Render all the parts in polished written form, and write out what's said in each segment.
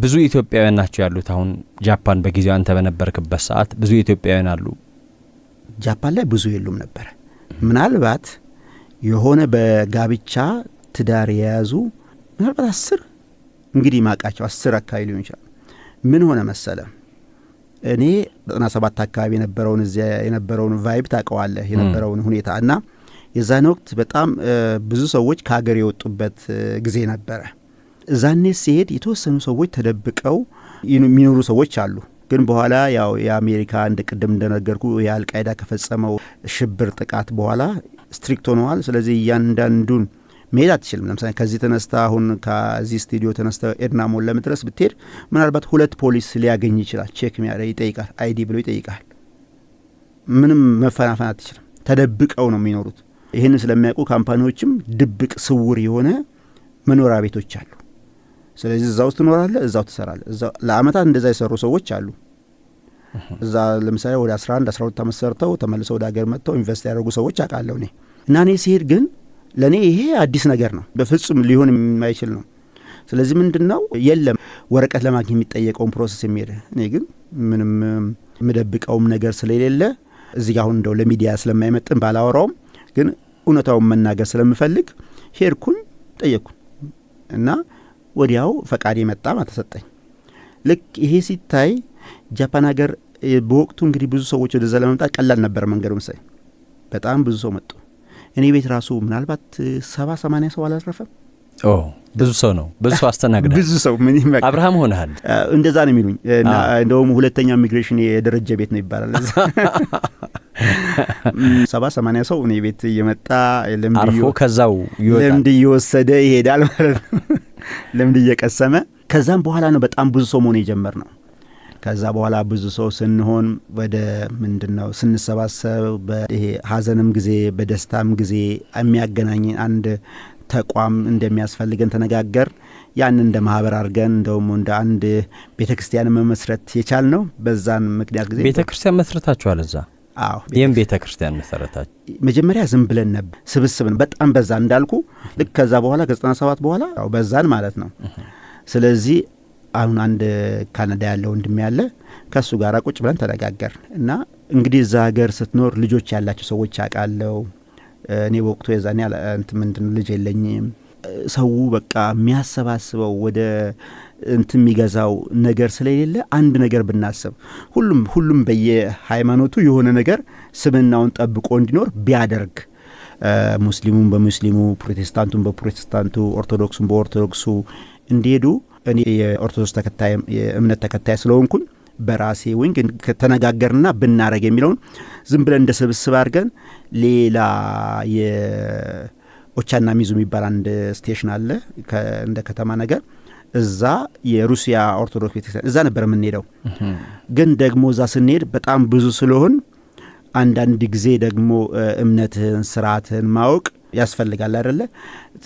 ብዙ ኢትዮጵያውያን ናቸው ያሉት አሁን ጃፓን በጊዜው አንተ በነበርክበት ሰዓት ብዙ ኢትዮጵያውያን አሉ ጃፓን ላይ ብዙ የሉም ነበር ምናልባት የሆነ በጋብቻ ትዳር የያዙ ምናልባት 10 እንግዲህ ማቃቸው 10 አካባቢ ሊሆን ይችላል ምን ሆነ መሰለ እኔ 97 አካባቢ የነበረውን ቫይብ ታቀዋለህ የነበረውን ሁኔታ እና የዛን ወቅት በጣም ብዙ ሰዎች ከሀገር የወጡበት ጊዜ ነበር ዛኔ ሲሄድ የተወሰኑ ሰዎች ተደብቀው የሚኖሩ ሰዎች አሉ ግን በኋላ ያው የአሜሪካ እንደቀደም እንደነገርኩ የአልቃይዳ ከፈጸመው ሽብር ጥቃት በኋላ ስትሪክት ሆነዋል ስለዚህ ያንዳንዱን መሄድ አትችልም ለምሳሌ ከዚህ ተነስታ አሁን ከዚህ ስቱዲዮ ተነስታ ኤድና ሞል ለመድረስ ብትሄድ ምናልባት 2 ፖሊስ ሊያገኝ ይችላል ቼክ ይጠይቃል አይዲ ብሎ ይጠይቃል ምንም መፈናፈን አትችልም ተደብቀው ነው የሚኖሩት ይሄን ስለሚያውቁ ካምፓኒዎችም ድብቅ ስውር የሆነ መኖሪያ ቤቶች አሉ ስለዚህ እዛው ትኖራለህ እዛው ትሰራለህ እዛው ለአመታት እንደዛ ይሰሩ ሰዎች አሉ እዛ ለምሳሌ ወደ 11 12 አመት ሰርተው ተመልሰው ወደ ሀገር መጥተው ኢንቨስት ያደረጉ ሰዎች አውቃለሁ እኔ እና እኔ ሲሄድ ግን ለኔ ይሄ አዲስ ነገር ነው በፍጹም ሊሆን የማይችል ነው ስለዚህ ምንድነው የለም ወረቀት ለማግኘት የሚጠየቀው ፕሮሰስ የሚሄድ እኔ ግን ምንም መደብቀውም ነገር ስለሌለ እዚህ ጋር አሁን እንደው ለሚዲያ ስለማይመጥን ባላወራውም ግን እውነታውን መናገር ስለምፈልግ ሄርኩን ጠየቅኩ እና ወዲያው ፈቃድ መጣ ተሰጠኝ ልክ ይሄ ሲታይ ጃፓን ሀገር በወቅቱ እንግዲህ ብዙ ሰዎች ወደ ዘላ መምጣት ቀላል ነበር መንገዱ መሰለኝ በጣም ብዙ ሰው መጡ እኔ ቤት ራሱ ምናልባት 70-80 ሰው አላረፈም ብዙ ሰው ነው ብዙ ሰው አስተናግደ ብዙ ሰው ምን ይመጣ አብርሃም ሆነሃል እንደዛ ነው የሚሉኝ እና እንደውም ሁለተኛው ኢሚግሬሽን የደረጀ ቤት ነው ይባላል 70-80 ሰው እኔ ቤት እየመጣ አርፎ ከዛው ይወጣል ለምድ እየወሰደ ይሄዳል ማለት ነው ለምድ እየቀሰመ ከዛም በኋላ ነው በጣም ብዙ ሰው መሆን የጀመርነው ከዛ በኋላ ብዙ ሰው ስንሆን ወደ ምንድነው ስንሰባሰብ በይሄ ሀዘንም ጊዜ በደስታም ጊዜ የሚያገናኝ አንድ ተቋም እንደሚያስፈልገን ተነጋገር ያን እንደ ማህበር አድርገን እንደውም እንደ አንድ ቤተክርስቲያን መመስረት የቻልነው በዛን ምክንያት ጊዜ ቤተክርስቲያን መስረታችኋል እዛ አዎ ይሄን ቤተክርስቲያን መሰረታችሁ መጀመሪያ ዝም ብለን ነበር ስብስብን በጣም በዛ እንዳልኩ ልክ ከዛ በኋላ ከ97 በኋላ ያው በዛን ማለት ነው ስለዚህ አሁን አንድ ካናዳ ያለው ወንድም ያለ ከሱ ጋር ቁጭ ብለን ተነጋገር እና እንግዲህ እዛ ሀገር ስትኖር ልጆች ያላቸው ሰዎች አቃለው እኔ ወቅቱ የዛኔ ምንድን ልጅ የለኝም ሰው በቃ የሚያሰባስበው ወደ የሚገዛው ነገር ስለሌለ አንድ ነገር ብናስብ ሁሉም በየሃይማኖቱ የሆነ ነገር ስምናውን ጠብቆ እንዲኖር ቢያደርግ ሙስሊሙን በሙስሊሙ ፕሮቴስታንቱን በፕሮቴስታንቱ ኦርቶዶክሱን በኦርቶዶክሱ እንዲሄዱ እኔ የኦርቶዶክስ የእምነት ተከታይ ስለሆንኩኝ በራሴ ወንግ ከተነጋገርና ብናረግ የሚለውን ዝም ብለን እንደሰብስብ አድርገን ሌላ የኦቻና ሚዙ የሚባል አንድ ስቴሽን አለ እንደ ከተማ ነገር እዛ የሩሲያ ኦርቶዶክስ ቤተክርስቲያን እዛ ነበር የምንሄደው ግን ደግሞ እዛ ስንሄድ በጣም ብዙ ስለሆን አንዳንድ ጊዜ ደግሞ እምነትን ስርዓትን ማወቅ ያስፈልጋል አይደለ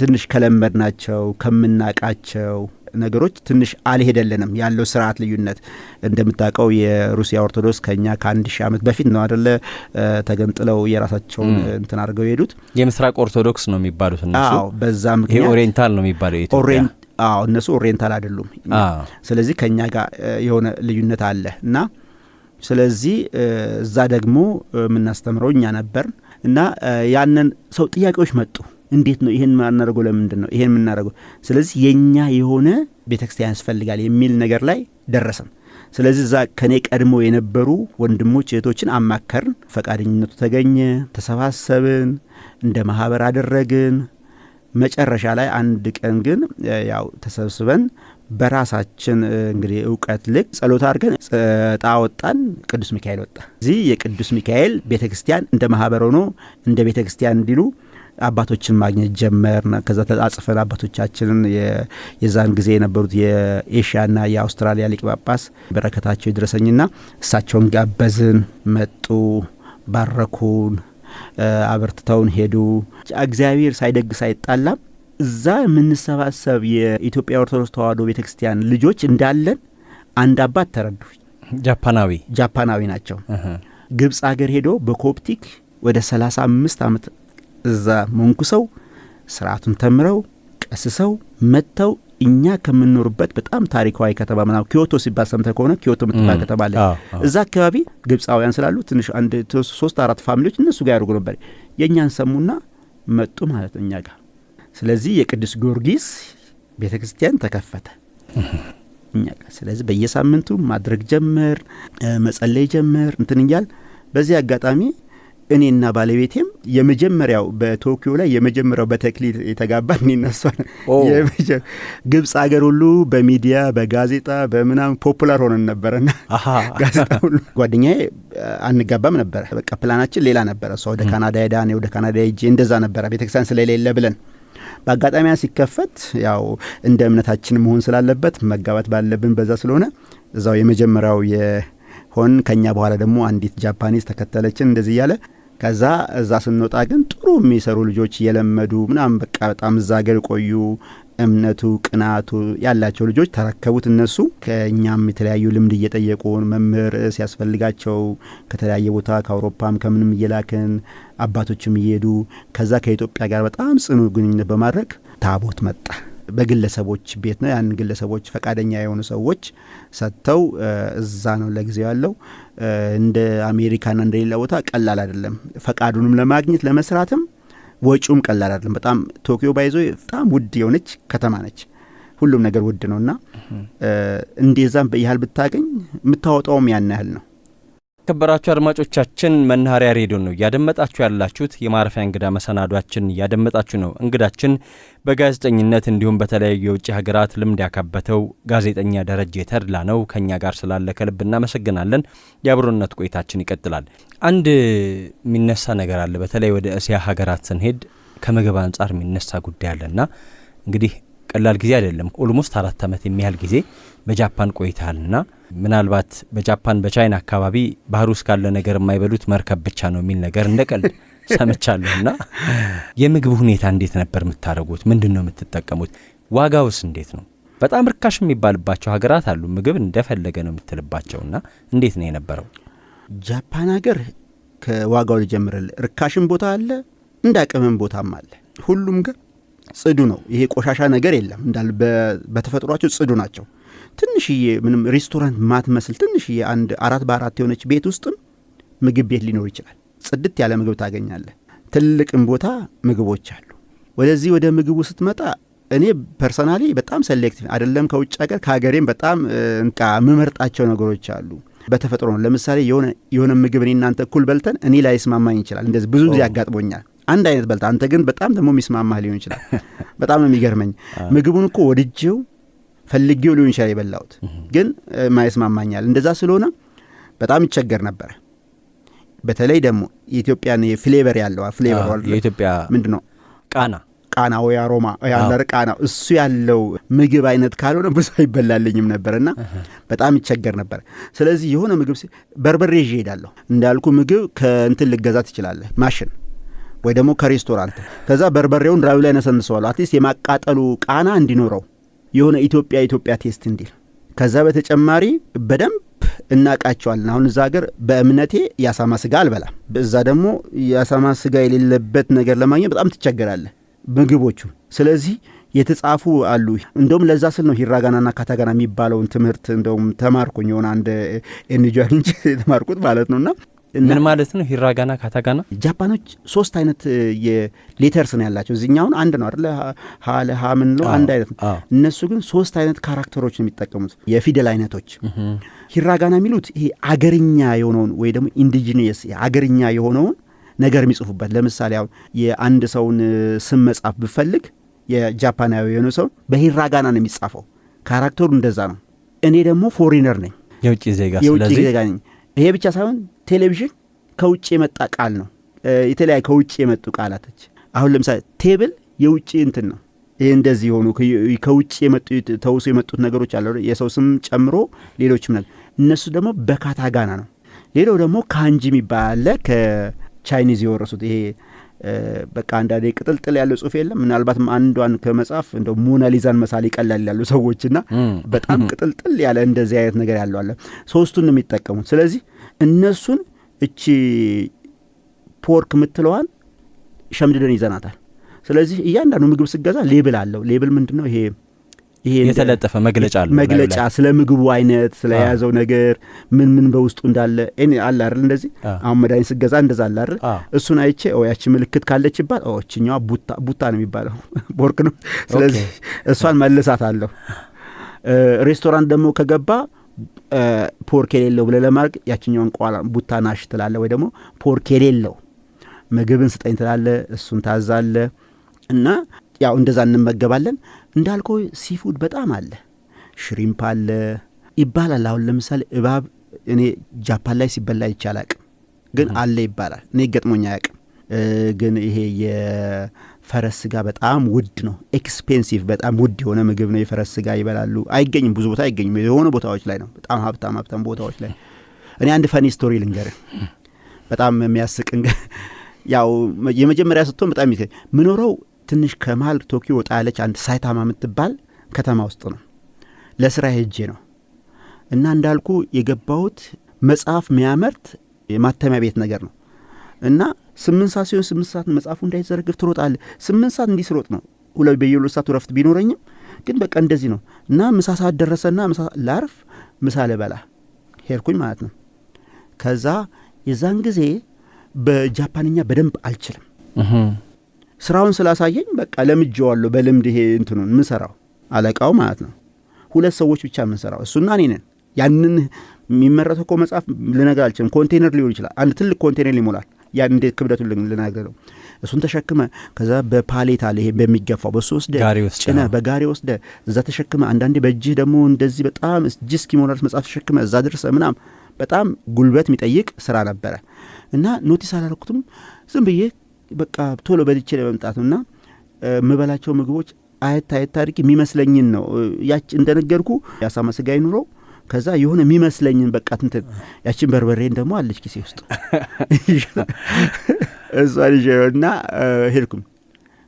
ትንሽ ከለመድናቸው ከምናቃቸው ነገሮች ትንሽ አልሄደልንም ያለው ስርዓት ልዩነት እንደምታውቀው የሩሲያ ኦርቶዶክስ ከኛ ከ1000 ዓመት በፊት ነው አይደለ ተገንጥለው የራሳቸውን እንትን አድርገው ሄዱት የምስራቅ ኦርቶዶክስ ነው የሚባሉት እነሱ አዎ በዛ ምክንያት ይሄ ኦሪየንታል ነው የሚባለው ኢትዮጵያ እነሱ ኦሪየንታል አይደሉም ስለዚህ ከኛ ጋር የሆነ ልዩነት አለ እና ስለዚህ እዛ ደግሞ ምናስተምረው እኛ ነበር እና ያንን ሰው ጥያቄዎች መጡ እንዴት ነው ይሄን ማናረገው ለምንድን ነው ይሄን ምናረገው ስለዚህ የኛ የሆነ ቤተክርስቲያን ያስፈልጋል የሚል ነገር ላይ ደረሰን ስለዚህ እዛ ከኔ ቀድሞ የነበሩ ወንድሞች እህቶችን አማከርን ፈቃደኝነቱ ተገኘ ተሰባሰብን እንደ ማህበር አደረግን መጨረሻ ላይ አንድ ቀን ግን ያው ተሰብስበን በራሳችን እንግዲህ ዕውቀት ልክ ጸሎት አድርገን ጣወጣን ቅዱስ ሚካኤል ወጣ እዚህ የቅዱስ ሚካኤል ቤተክርስቲያን እንደ ማህበር ሆኖ እንደ ቤተክርስቲያን እንዲሉ አባቶችን ማግኘት ጀመርን ከዛ ተጻጽፈን አባቶቻችንን የዛን ጊዜ የነበሩት የኤሽያና የአውስትራሊያ ሊቀ ጳጳስ በረከታቸው ይድረሰኝና እሳቸውን ጋበዝን መጡ ባረኩን አበርትተውን ሄዱ እግዚአብሔር ሳይደግስ አይጣላም እዛ የምንሰባሰብ የኢትዮጵያ ኦርቶዶክስ ተዋሕዶ ቤተክርስቲያን ልጆች እንዳለን አንድ አባት ተረዱ ጃፓናዊ ናቸው ግብጽ ሀገር ሄዶ በኮፕቲክ ወደ 35 ዓመት እዛ መንኩሰው ስርዓቱን ተምረው ቀስሰው መጥተው እኛ ከምንኖርበት በጣም ታሪካዊ ከተማ ምናምን ኪዮቶ ሲባል ሰምተህ ከሆነ ኪዮቶ የምትባል ከተማ አለ። እዛ አካባቢ ግብፃውያን ስላሉ ትንሽ 3-4 ፋሚሊዎች እነሱ ጋር ያደርጉ ነበር። የእኛን ሰሙና መጡ ማለት ነው እኛ ጋር። ስለዚህ የቅዱስ ጊዮርጊስ ቤተ ክርስቲያን ተከፈተ እኛ ጋር። ስለዚህ በየሳምንቱ ማድረግ ጀመር፣ መጸለይ ጀመር እንትን እያል። በዚህ አጋጣሚ እኔና ባለቤቴም የመጀመሪያው በቶኪዮ ላይ የመጀመሪያው በተክሊል የተጋባ እኔና እሷ ግብፅ አገር ሁሉ በሚዲያ በጋዜጣ በምናምን ፖፑላር ሆነን ነበረና ጋዜጣ ሁሉ ጓደኛዬ አንጋባም ነበረ። በቃ ፕላናችን ሌላ ነበረ። እሷ ወደ ካናዳ ሄዳ እኔ ወደ ካናዳ ሄጄ እንደዛ ነበረ ቤተክርስቲያን ስለሌለ ብለን። በአጋጣሚያ ሲከፈት ያው እንደ እምነታችን መሆን ስላለበት መጋባት ባለብን በዛ ስለሆነ እዛው የመጀመሪያው የሆን ከኛ በኋላ ደግሞ አንዲት ጃፓኒዝ ተከተለችን እንደዚህ እያለ ከዛ እዛ ስንወጣ ግን ጥሩ የሚሰሩ ልጆች እየለመዱ ምናምን በቃ በጣም እዛ ሀገር ቆዩ። እምነቱ ቅናቱ ያላቸው ልጆች ተረከቡት። እነሱ ከእኛም የተለያዩ ልምድ እየጠየቁ መምህር ሲያስፈልጋቸው ከተለያየ ቦታ ከአውሮፓም ከምንም እየላክን አባቶችም እየሄዱ ከዛ ከኢትዮጵያ ጋር በጣም ጽኑ ግንኙነት በማድረግ ታቦት መጣ። በግለሰቦች ቤት ነው። ያን ግለሰቦች ፈቃደኛ የሆኑ ሰዎች ሰጥተው እዛ ነው ለጊዜው ያለው። እንደ አሜሪካና እንደ ሌላ ቦታ ቀላል አይደለም። ፈቃዱንም ለማግኘት ለመስራትም ወጪውም ቀላል አይደለም። በጣም ቶኪዮ ባይዞ በጣም ውድ የሆነች ከተማ ነች። ሁሉም ነገር ውድ ነውና እንደዛም በያህል ብታገኝ የምታወጣውም ያን ያህል ነው። ከበራችሁ አድማጮቻችን መናኸሪያ ሬዲዮ ነው እያደመጣችሁ ያላችሁት። የማረፊያ እንግዳ መሰናዷችን እያደመጣችሁ ነው። እንግዳችን በጋዜጠኝነት እንዲሁም በተለያዩ የውጭ ሀገራት ልምድ ያካበተው ጋዜጠኛ ደረጀ ተድላ ነው። ከኛ ጋር ስላለ ከልብ እናመሰግናለን። የአብሮነት ቆይታችን ይቀጥላል። አንድ የሚነሳ ነገር አለ። በተለይ ወደ እስያ ሀገራት ስንሄድ ከምግብ አንጻር የሚነሳ ጉዳይ አለና እንግዲህ ቀላል ጊዜ አይደለም። ኦልሞስት 4 ዓመት የሚያህል ጊዜ በጃፓን ቆይታልና ምናልባት በጃፓን በቻይና አካባቢ ባህር ውስጥ ካለ ነገር የማይበሉት መርከብ ብቻ ነው የሚል ነገር እንደቀልድ ሰምቻለሁና የምግብ ሁኔታ እንዴት ነበር የምታደርጉት? ምንድን ነው የምትጠቀሙት? ዋጋውስ እንዴት ነው? በጣም ርካሽ የሚባልባቸው ሀገራት አሉ። ምግብ እንደፈለገ ነው የምትልባቸውና እንዴት ነው የነበረው? ጃፓን ሀገር ከዋጋው ልጀምርልህ። ርካሽም ቦታ አለ፣ እንዳቅምም ቦታም አለ። ሁሉም ጋር ጽዱ ነው። ይሄ ቆሻሻ ነገር የለም። እንዳል በተፈጥሯቸው ጽዱ ናቸው። ትንሽዬ ምንም ሬስቶራንት ማትመስል ትንሽዬ 4x4 የሆነች ቤት ውስጥም ምግብ ቤት ሊኖር ይችላል። ጽድት ያለ ምግብ ታገኛለህ። ትልቅም ቦታ ምግቦች አሉ። ወደዚህ ወደ ምግቡ ስትመጣ እኔ ፐርሰናሊ በጣም ሴሌክቲቭ አይደለም። ከውጭ ሀገር ከሀገሬም በጣም ምመርጣቸው ነገሮች አሉ። በተፈጥሮ ነው። ለምሳሌ የሆነ ምግብ እኔ እናንተ እኩል በልተን እኔ ላይ ይስማማኝ ይችላል። እንደዚህ ብዙ ጊዜ ያጋጥሞኛል። አንድ አይነት በልታ አንተ ግን በጣም ደግሞ የሚስማማህ ሊሆን ይችላል። በጣም ነው የሚገርመኝ። ምግቡን እኮ ወድጄው ፈልጌው ሊሆን ይችላል የበላሁት፣ ግን ማይስማማኛል። እንደዛ ስለሆነ በጣም ይቸገር ነበር። በተለይ ደግሞ የኢትዮጵያን ፍሌቨር ያለው ፍሌቨር የኢትዮጵያ ምንድነው ቃና ወይ አሮማ ያለር ቃና እሱ ያለው ምግብ አይነት ካልሆነ ብዙ አይበላልኝም ነበርና በጣም ይቸገር ነበር። ስለዚህ የሆነ ምግብ በርበሬ ይዤ እሄዳለሁ። እንዳልኩ ምግብ ከእንትን ልገዛ ትችላለህ፣ ማሽን ወይ ደግሞ ከሬስቶራንት። ከዛ በርበሬውን ራዩ ላይ ነሰንሰዋለሁ፣ አትሊስት የማቃጠሉ ቃና እንዲኖረው የሆነ ኢትዮጵያ ቴስት እንዲል። ከዛ በተጨማሪ በደንብ እናቃቸዋለን። አሁን እዛ ሀገር በእምነቴ ያሳማ ስጋ አልበላም። በዛ ደግሞ ያሳማ ስጋ የሌለበት ነገር ለማግኘት በጣም ትቸገራለህ ምግቦቹ። ስለዚህ የተጻፉ አሉ። እንደውም ለዛ ስል ነው ሂራጋናና ካታጋና የሚባለውን ትምህርት እንደውም ተማርኩኝ። የሆነ አንድ ኤንጂኦ እንጂ የተማርኩት ማለት ነውና ምን ማለት ነው ሂራጋና ካታጋና? ጃፓኖች 3 አይነት የሌተርስ ነው ያላቸው። እዚህኛውን አንድ ነው አይደል? ሀ ምን ነው አንድ አይነት ነው። እነሱ ግን 3 አይነት ካራክተሮች ነው የሚጠቀሙት፣ የፊደል አይነቶች። ሂራጋና የሚሉት ይሄ አገርኛ የሆነውን ወይ ደግሞ ኢንዲጂኒየስ አገርኛ የሆነውን ነገር የሚጽፉበት። ለምሳሌ አሁን የአንድ ሰውን ስም መጻፍ ብፈልግ የጃፓናዊ የሆነ ሰው በሂራጋና ነው የሚጻፈው። ካራክተሩ እንደዛ ነው። እኔ ደግሞ ፎሪነር ነኝ፣ የውጭ ዜጋ ነኝ። ይሄ ብቻ ሳይሆን ቴሌቪዥን ከውጭ የመጣ ቃል ነው። የተለያዩ ከውጭ የመጡ ቃላቶች። አሁን ለምሳሌ ቴብል የውጭ እንትን ነው። ይሄ እንደዚህ ሆኑ ከውጭ የመጡ ተውሶ የመጡት ነገሮች አሉ፣ የሰው ስም ጨምሮ ሌሎችም ነገር። እነሱ ደግሞ በካታጋና ነው። ሌላው ደግሞ ካንጂ የሚባል አለ፣ ከቻይኒዝ የወረሱት። ይሄ በቃ አንዳንዴ ቅጥልጥል ያለው ጽሁፍ የለም። ምናልባትም አንዷን ከመጻፍ እንደው ሞናሊዛን መሳል ይቀላል ያሉ ሰዎችና በጣም ቅጥልጥል ያለ እንደዚህ አይነት ነገር ያለው አለ። 3ቱን ነው የሚጠቀሙት። ስለዚህ እነሱን እቺ ፖርክ የምትለዋን ሸምድደን ይዘናታል። ስለዚህ እያንዳንዱ ምግብ ስገዛ ሌብል አለው። ሌብል ምንድነው? ይሄ የተለጠፈ መግለጫ አለው። መግለጫ ስለ ምግቡ አይነት፣ ስለ ያዘው ነገር ምን በውስጡ እንዳለ አለ አይደል? እንደዚህ አሁን መድኃኒት ስገዛ እንደዛ አለ አይደል? እሱን አይቼ ያቺ ምልክት ካለችባት እቺኛዋ ቡታ ነው የሚባለው ቦርክ ነው። ስለዚህ እሷን መልሳት አለሁ። ሬስቶራንት ደግሞ ከገባ ፖርክ የሌለው ብለህ ለማድረግ ያቺኛውን ቋላ ቡታ ናሽ ትላለህ፣ ወይ ደግሞ ፖርክ የሌለው ምግብን ስጠኝ ትላለህ። እሱን ታዛለህ እና ያው እንደዛ እንመገባለን። እንዳልከው ሲፉድ በጣም አለ፣ ሽሪምፕ አለ ይባላል። አሁን ለምሳሌ እባብ እኔ ጃፓን ላይ ሲበላ ይቻላል፣ ግን አለ ይባላል። እኔ ገጥሞኛ አያውቅም። ግን ይሄ የፈረስ ስጋ በጣም ውድ ነው፣ ኤክስፔንሲቭ፣ በጣም ውድ የሆነ ምግብ ነው። የፈረስ ስጋ ይበላሉ። አይገኝም፣ ብዙ ቦታ አይገኝም። የሆነ ቦታዎች ላይ ነው፣ በጣም ሀብታም ቦታዎች ላይ። እኔ አንድ ፈኒ ስቶሪ ልንገርህ፣ በጣም የሚያስቅ። ያው የመጀመሪያ ስትሆን በጣም ምኖረው ትንሽ ከመሀል ቶኪዮ ወጣ ያለች አንድ ሳይታማ የምትባል ከተማ ውስጥ ነው። ለስራ ሄጄ ነው እና እንዳልኩ የገባሁት መጽሐፍ የሚያመርት የማተሚያ ቤት ነገር ነው። እና 8 ሰዓት ሲሆን 8 ሰዓት መጽሐፉ እንዳይዘረግፍ ትሮጣለህ። 8 ሰዓት እንዲህ ስሮጥ ነው። በየሁለት ሰዓቱ ረፍት ቢኖረኝም ግን በቃ እንደዚህ ነው። እና ምሳ ሰዓት ደረሰና ላርፍ ምሳ ልበላ ሄድኩኝ ማለት ነው። ከዛ የዛን ጊዜ በጃፓንኛ በደንብ አልችልም። ስራውን ስላሳየኝ በቃ ለምጄዋለሁ በልምድ። ይሄ እንትኑን ምንሰራው አለቃው ማለት ነው 2 ሰዎች ብቻ ምንሰራው እሱና እኔ ነን። ያንን የሚመረተው እኮ መጽሐፍ ልነግርህ አልችልም። ኮንቴነር ሊሆን ይችላል፣ አንድ ትልቅ ኮንቴነር ይሞላል። ያን እንዴት ክብደቱን ልነግርህ ነው። እሱን ተሸክመ ከዛ በፓሌት አለ ይሄ በሚገፋው በሱ ወስደ ጭነ በጋሪ ወስደ እዛ ተሸክመ፣ አንዳንዴ በእጅህ ደግሞ እንደዚህ በጣም እጅ እስኪሞላስ መጽሐፍ ተሸክመ እዛ ድረሰ ምናምን በጣም ጉልበት የሚጠይቅ ስራ ነበረ። እና ኖቲስ አላረኩትም። ዝም ብዬ በቃ ቶሎ በልቼ ለመምጣት ነውና የምበላቸው ምግቦች አየት አድርጌ የሚመስለኝን ነው። ያች እንደነገርኩ ያሳማ ስጋ ይኑረው ከዛ የሆነ የሚመስለኝን በቃ እንትን ያችን በርበሬን ደግሞ አለች ኪሴ ውስጥ እሷ ልጅና ሄድኩም።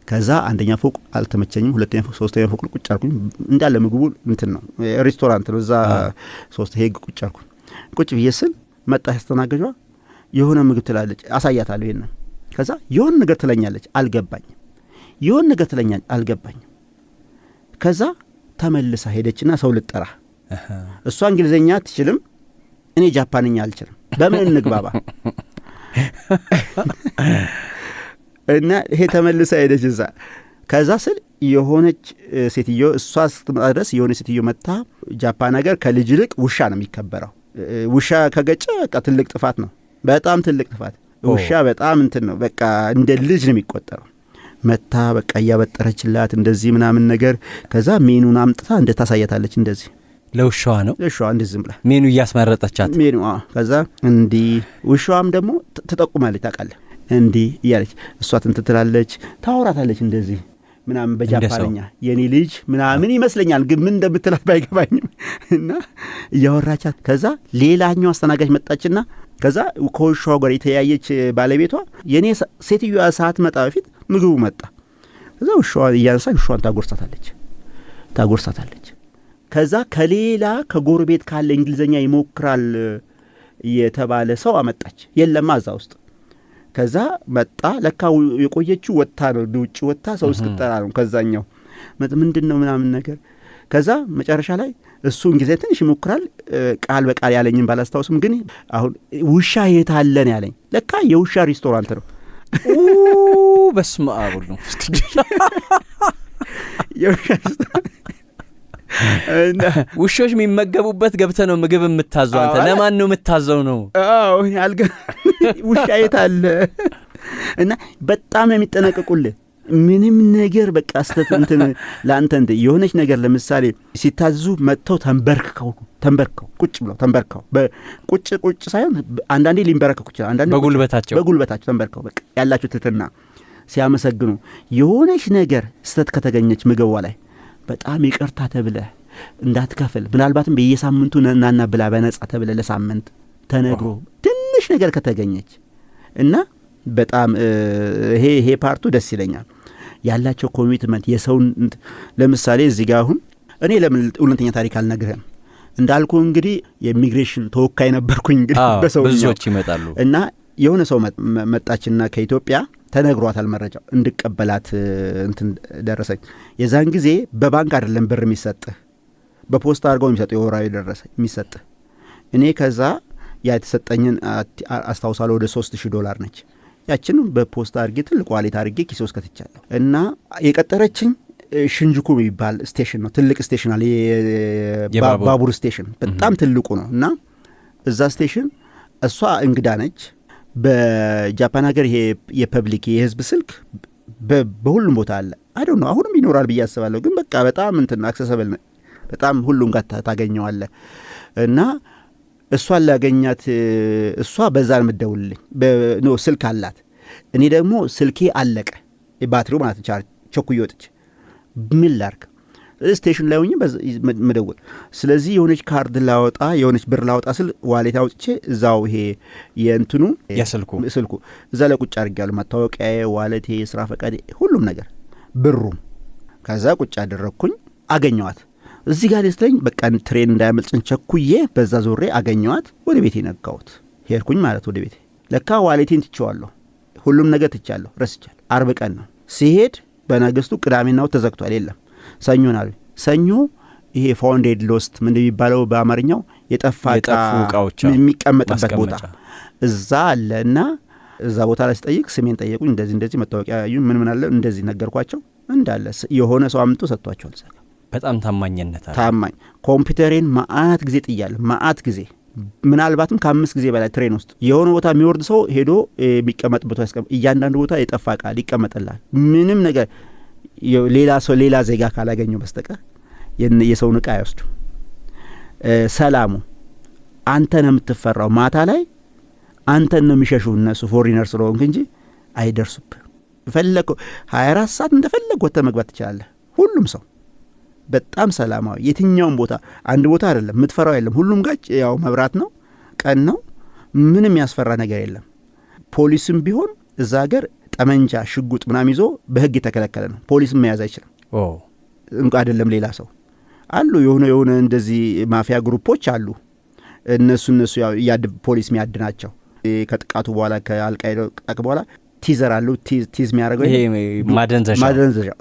ከዛ አንደኛ ፎቅ አልተመቸኝም፣ ሁለተኛ ፎቅ፣ ሶስተኛ ፎቅ ቁጭ አልኩኝ። እንዳለ ምግቡ እንትን ነው ሬስቶራንት ነው። እዛ 3 ሄግ ቁጭ አልኩኝ። ቁጭ ብዬ ስል መጣ ያስተናገጇ የሆነ ምግብ ትላለች፣ አሳያታለሁ ይሄን። ከዛ የሆነ ነገር ትለኛለች፣ አልገባኝም። የሆነ ነገር ትለኛለች፣ አልገባኝም። ከዛ ተመልሳ ሄደችና ሰው ልጠራ። እሷ እንግሊዘኛ አትችልም፣ እኔ ጃፓንኛ አልችልም። በምን እንግባባ? እና ይሄ ተመልሳ ሄደች እዛ። ከዛ ስል የሆነች ሴትዮ እሷ ስትመጣ ድረስ የሆነ ሴትዮ መጣ። ጃፓን ነገር ከልጅ ይልቅ ውሻ ነው የሚከበረው። ውሻ ከገጨ በቃ ትልቅ ጥፋት ነው፣ በጣም ትልቅ ጥፋት። ውሻ በጣም እንትን ነው፣ በቃ እንደ ልጅ ነው የሚቆጠረው። መታ በቃ እያበጠረችላት እንደዚህ ምናምን ነገር። ከዛ ሜኑን አምጥታ እንደ ታሳያታለች እንደዚህ ለውሻዋ ነው ለውሻዋ እንደዚህ ዝም ብላ ሜኑ እያስመረጠቻት ሜኑ። ከዛ እንዲህ ውሻዋም ደግሞ ትጠቁማለች፣ ታውቃለህ እንዲህ እያለች እሷ እንትን ትላለች፣ ታወራታለች እንደዚህ ምናምን በጃፓንኛ የኔ ልጅ ምናምን ይመስለኛል፣ ግን ምን እንደምትላት ባይገባኝም። እና እያወራቻት ከዛ ሌላኛው አስተናጋጅ መጣችና ከዛ ከውሻው ጋር የተያየች ባለቤቷ የኔ ሴትዮዋ ሰዓት መጣ በፊት ምግቡ መጣ። ከዛ ውሻዋ እያነሳች ውሻዋን ታጎርሳታለች። ከዛ ከሌላ ከጎረቤት ካለ እንግሊዘኛ ይሞክራል የተባለ ሰው አመጣች። የለማ እዛ ውስጥ። ከዛ መጣ። ለካ የቆየችው ወጣ ነው፣ ውጭ ወጣ ሰው እስክጠራ ነው። ከዛኛው ምንድነው ምናምን ነገር። ከዛ መጨረሻ ላይ እሱ እንግሊዘኛ ትንሽ ይሞክራል። ቃል በቃል ያለኝን ባላስታውስም፣ ግን አሁን ውሻ የት አለን ያለኝ። ለካ የውሻ ሬስቶራንት ነው። በስመ አብ ነው የውሻ ውሾች የሚመገቡበት ገብተህ ነው ምግብ የምታዘው አንተ። ለማን ነው የምታዘው ነው? አዎ ውሻ የት አለ? እና በጣም ነው የሚጠነቀቁልህ። ምንም ነገር በቃ ስተት እንትን ለአንተ እንደ የሆነች ነገር ለምሳሌ ሲታዙ መጥተው ተንበርክከው ቁጭ ብለው ተንበርክከው ቁጭ ሳይሆን አንዳንዴ ሊንበረከኩ ይችላል፣ አንዳንዴ በጉልበታቸው ተንበርክከው በቃ ያላችሁ ትትና ሲያመሰግኑ። የሆነች ነገር ስተት ከተገኘች ምግቧ ላይ በጣም ይቅርታ ተብለህ እንዳትከፍል፣ ምናልባትም በየሳምንቱ ናና ብላ በነጻ ተብለህ ለሳምንት ተነግሮ ትንሽ ነገር ከተገኘች እና በጣም ይሄ ፓርቱ ደስ ይለኛል። ያላቸው ኮሚትመንት የሰውን ለምሳሌ እዚህ ጋር አሁን እኔ ለምን እውነተኛ ታሪክ አልነግርህም? እንዳልኩ እንግዲህ የኢሚግሬሽን ተወካይ ነበርኩኝ። እንግዲህ በሰው ብዙዎች ይመጣሉ እና የሆነ ሰው መጣችና ከኢትዮጵያ ተነግሯታል መረጃው እንድቀበላት እንትን ደረሰኝ። የዛን ጊዜ በባንክ አይደለም ብር የሚሰጥህ በፖስታ አድርገው የሚሰጡ የወራዊ ደረሰኝ የሚሰጥህ። እኔ ከዛ ያ የተሰጠኝን አስታውሳለሁ ወደ $3000 ነች። ያችን በፖስታ አድርጌ ትልቅ ዋሌት አድርጌ ኪሴ ውስጥ ከትቻለሁ። እና የቀጠረችኝ ሽንጁኩ የሚባል ስቴሽን ነው። ትልቅ ስቴሽን አለ፣ ባቡር ስቴሽን በጣም ትልቁ ነው። እና እዛ ስቴሽን እሷ እንግዳ ነች። በጃፓን ሀገር ይሄ የፐብሊክ የህዝብ ስልክ በሁሉም ቦታ አለ። አይዶ ነው አሁንም ይኖራል ብዬ አስባለሁ። ግን በቃ በጣም እንትን አክሰሰብል ነው፣ በጣም ሁሉም ጋር ታገኘዋለህ። እና እሷን ላገኛት እሷ በዛ የምትደውልልኝ ኖ ስልክ አላት። እኔ ደግሞ ስልኬ አለቀ ባትሪው ማለት ቸኩዬ ወጥቼ ምን ላርግ ስቴሽን ላይ ሆኜ መደወል። ስለዚህ የሆነች ካርድ ላወጣ የሆነች ብር ላወጣ ስል ዋሌት አውጥቼ እዛው ይሄ የእንትኑ ስልኩ እዛ ላይ ቁጭ አድርጌያለሁ። መታወቂያዬ፣ ዋሌቴ፣ ስራ ፈቃዴ፣ ሁሉም ነገር ብሩም። ከዛ ቁጭ አደረግኩኝ። አገኘዋት እዚህ ጋር ስለኝ በቃ ትሬን እንዳያመልጭን ቸኩዬ በዛ ዞሬ አገኘዋት። ወደ ቤቴ ነጋሁት። ሄድኩኝ ማለት ወደ ቤቴ። ለካ ዋሌቴን ትቼዋለሁ፣ ሁሉም ነገር ትቻለሁ፣ ረስቻለሁ። አርብ ቀን ነው ሲሄድ፣ በነገስቱ ቅዳሜናው ተዘግቷል፣ የለም። ሰኞ ናል ሰኞ ይሄ ፋውንዴድ ሎስት ምን የሚባለው በአማርኛው የጠፋ እቃዎች የሚቀመጥበት ቦታ እዛ አለ። እና እዛ ቦታ ላይ ስጠይቅ ስሜን ጠየቁኝ። እንደዚህ መታወቂያ ያዩኝ ምን አለ እንደዚህ ነገርኳቸው። እንዳለ የሆነ ሰው አምጥቶ ሰጥቷቸዋል። ዘጋ። በጣም ታማኝነት አለ። ታማኝ ኮምፒውተሬን ማአት ጊዜ ጥያለሁ፣ ማአት ጊዜ ምናልባትም ከ5 ጊዜ በላይ ትሬን ውስጥ የሆነ ቦታ የሚወርድ ሰው ሄዶ የሚቀመጥበት እያንዳንዱ ቦታ የጠፋ እቃ ይቀመጥላል። ምንም ነገር ሌላ ሰው ሌላ ዜጋ ካላገኘው በስተቀር የሰውን እቃ አይወስዱ። ሰላሙ አንተ ነው የምትፈራው። ማታ ላይ አንተን ነው የሚሸሹ እነሱ ፎሪነር ስለሆንክ እንጂ አይደርሱብህ። ፈለከው 24 ሰዓት እንደፈለግ ወጥተህ መግባት ትችላለህ። ሁሉም ሰው በጣም ሰላማዊ፣ የትኛውም ቦታ አንድ ቦታ አይደለም የምትፈራው የለም። ሁሉም ጋር ያው መብራት ነው፣ ቀን ነው፣ ምንም ያስፈራ ነገር የለም። ፖሊስም ቢሆን እዛ ሀገር ጠመንጃ፣ ሽጉጥ ምናምን ይዞ በህግ የተከለከለ ነው። ፖሊስም መያዝ አይችልም። እንኳ አይደለም ሌላ ሰው አሉ። የሆነ እንደዚህ ማፊያ ግሩፖች አሉ። እነሱ ፖሊስ የሚያድናቸው ከጥቃቱ በኋላ ከአልቃይዳ ጥቃት በኋላ ቲዘር አሉ። ቲዝ የሚያደርገው ይሄ ማደንዘዣ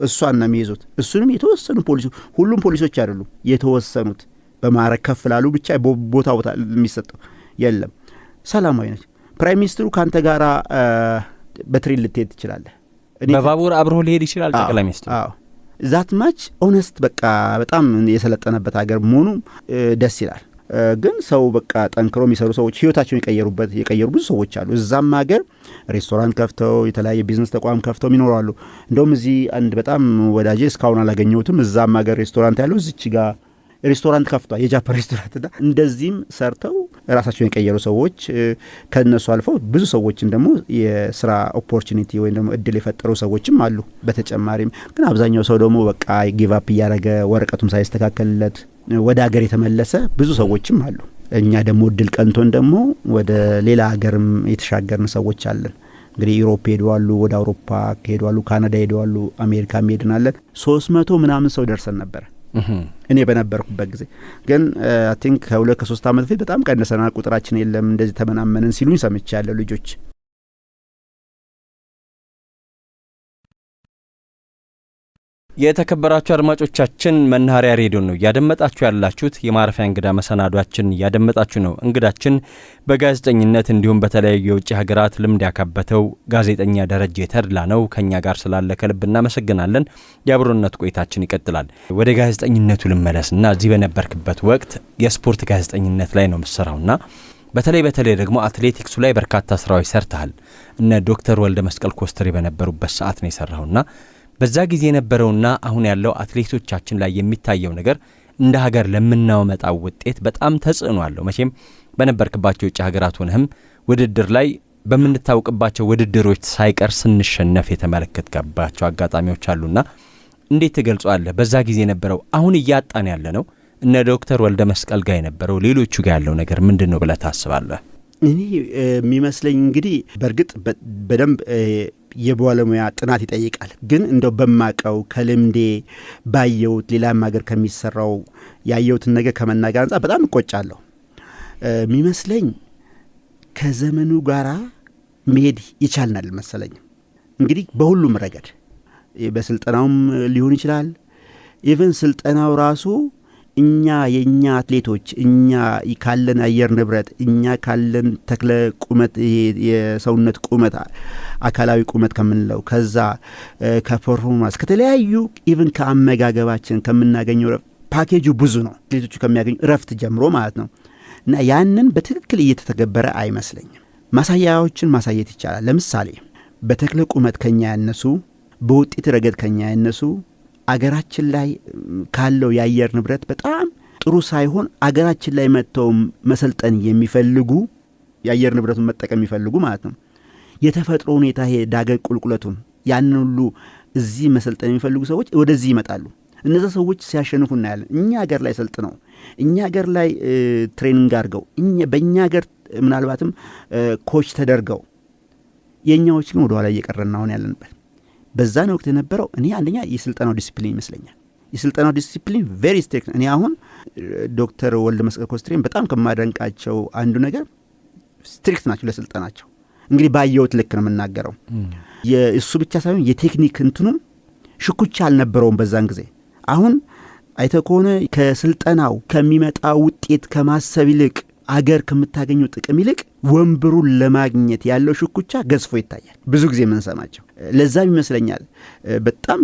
እሷን ነው የሚይዙት። እሱንም የተወሰኑ ፖሊሶች፣ ሁሉም ፖሊሶች አይደሉም፣ የተወሰኑት በማዕረግ ከፍ ላሉ ብቻ ቦታ የሚሰጠው የለም። ሰላማዊ ነች። ፕራይም ሚኒስትሩ ከአንተ ጋራ በትሬን ልትሄድ ትችላለህ። በባቡር አብረው ሊሄድ ይችላል ጠቅላይ ሚኒስትሩ። ዛት ማች ኦነስት በቃ በጣም የሰለጠነበት ሀገር መሆኑ ደስ ይላል። ግን ሰው በቃ ጠንክሮ የሚሰሩ ሰዎች ህይወታቸውን የቀየሩ ብዙ ሰዎች አሉ። እዛም ሀገር ሬስቶራንት ከፍተው የተለያየ ቢዝነስ ተቋም ከፍተው ይኖራሉ። እንደውም እዚህ አንድ በጣም ወዳጄ እስካሁን አላገኘሁትም። እዛም ሀገር ሬስቶራንት ያለው እዚች ጋር ሬስቶራንት ከፍቷል፣ የጃፓን ሬስቶራንትና እንደዚህም ሰርተው ራሳቸውን የቀየሩ ሰዎች ከነሱ አልፈው ብዙ ሰዎችን ደግሞ የስራ ኦፖርቹኒቲ ወይም ደግሞ እድል የፈጠሩ ሰዎችም አሉ። በተጨማሪም ግን አብዛኛው ሰው ደግሞ በቃ ጊቭ አፕ እያደረገ ወረቀቱም ሳይስተካከልለት ወደ ሀገር የተመለሰ ብዙ ሰዎችም አሉ። እኛ ደግሞ እድል ቀንቶን ደግሞ ወደ ሌላ ሀገርም የተሻገርን ሰዎች አለን። እንግዲህ ዩሮፕ ሄደዋሉ፣ ወደ አውሮፓ ሄደዋሉ፣ ካናዳ ሄደዋሉ፣ አሜሪካ ሄድናለን። 300 ምናምን ሰው ደርሰን ነበር እኔ በነበርኩበት ጊዜ። ግን አይ ቲንክ ከ2-3 ዓመት በፊት በጣም ቀነሰናል፣ ቁጥራችን የለም እንደዚህ ተመናመንን ሲሉኝ ሰምቻለሁ ልጆች። የተከበራችሁ አድማጮቻችን መናኸሪያ ሬዲዮ ነው እያደመጣችሁ ያላችሁት። የማረፊያ እንግዳ መሰናዷችን እያደመጣችሁ ነው። እንግዳችን በጋዜጠኝነት እንዲሁም በተለያዩ የውጭ ሀገራት ልምድ ያካበተው ጋዜጠኛ ደረጀ ተድላ ነው። ከኛ ጋር ስላለ ከልብ እናመሰግናለን። የአብሮነት ቆይታችን ይቀጥላል። ወደ ጋዜጠኝነቱ ልመለስና እዚህ በነበርክበት ወቅት የስፖርት ጋዜጠኝነት ላይ ነው የምትሰራውና በተለይ ደግሞ አትሌቲክሱ ላይ በርካታ ስራዎች ሰርተሃል። እነ ዶክተር ወልደ መስቀል ኮስትሬ በነበሩበት ሰዓት ነው የሰራውና በዛ ጊዜ የነበረውና አሁን ያለው አትሌቶቻችን ላይ የሚታየው ነገር እንደ ሀገር ለምናመጣው ውጤት በጣም ተጽዕኖ አለው። መቼም በነበርክባቸው የውጭ ሀገራት ሆነህም ውድድር ላይ በምንታወቅባቸው ውድድሮች ሳይቀር ስንሸነፍ የተመለከትከባቸው አጋጣሚዎች አሉና እንዴት ትገልጿለህ? በዛ ጊዜ የነበረው አሁን እያጣን ያለ ነው እነ ዶክተር ወልደ መስቀል ጋር የነበረው ሌሎቹ ጋር ያለው ነገር ምንድን ነው ብለህ ታስባለህ? እኔ የሚመስለኝ እንግዲህ በእርግጥ በደንብ የባለሙያ ጥናት ይጠይቃል። ግን እንደው በማቀው ከልምዴ ባየሁት ሌላም ሀገር ከሚሰራው ያየሁትን ነገር ከመናገር አንጻር በጣም እቆጫለሁ። የሚመስለኝ ከዘመኑ ጋራ መሄድ ይቻልናል መሰለኝ። እንግዲህ በሁሉም ረገድ በስልጠናውም ሊሆን ይችላል። ኢቨን ስልጠናው ራሱ የኛ አትሌቶች እኛ ካለን አየር ንብረት እኛ ካለን ተክለ ቁመት የሰውነት ቁመት አካላዊ ቁመት ከምንለው ከዛ ከፐርፎርማንስ ከተለያዩ ኢቨን ከአመጋገባችን ከምናገኘው ፓኬጁ ብዙ ነው። አትሌቶቹ ከሚያገኙ እረፍት ጀምሮ ማለት ነው። እና ያንን በትክክል እየተተገበረ አይመስለኝም። ማሳያዎችን ማሳየት ይቻላል። ለምሳሌ በተክለ ቁመት ከኛ ያነሱ፣ በውጤት ረገድ ከኛ ያነሱ አገራችን ላይ ካለው የአየር ንብረት በጣም ጥሩ ሳይሆን አገራችን ላይ መጥተው መሰልጠን የሚፈልጉ የአየር ንብረቱን መጠቀም የሚፈልጉ ማለት ነው የተፈጥሮ ሁኔታ ይሄ ዳገት ቁልቁለቱን ያንን ሁሉ እዚህ መሰልጠን የሚፈልጉ ሰዎች ወደዚህ ይመጣሉ። እነዛ ሰዎች ሲያሸንፉ እናያለን። እኛ ሀገር ላይ ሰልጥነው እኛ ሀገር ላይ ትሬኒንግ አድርገው በእኛ ሀገር ምናልባትም ኮች ተደርገው የእኛዎች ግን ወደኋላ እየቀረን አሁን ያለንበት በዛን ወቅት የነበረው እኔ አንደኛ የስልጠናው ዲሲፕሊን ይመስለኛል። የስልጠናው ዲሲፕሊን ቬሪ ስትሪክት። እኔ አሁን ዶክተር ወልደ መስቀል ኮስትሬን በጣም ከማደንቃቸው አንዱ ነገር ስትሪክት ናቸው ለስልጠናቸው። እንግዲህ ባየሁት ልክ ነው የምናገረው። እሱ ብቻ ሳይሆን የቴክኒክ እንትኑም ሽኩቻ አልነበረውም በዛን ጊዜ። አሁን አይተህ ከሆነ ከስልጠናው ከሚመጣ ውጤት ከማሰብ ይልቅ አገር ከምታገኘው ጥቅም ይልቅ ወንበሩን ለማግኘት ያለው ሽኩቻ ገዝፎ ይታያል ብዙ ጊዜ የምንሰማቸው። ለዛም ይመስለኛል በጣም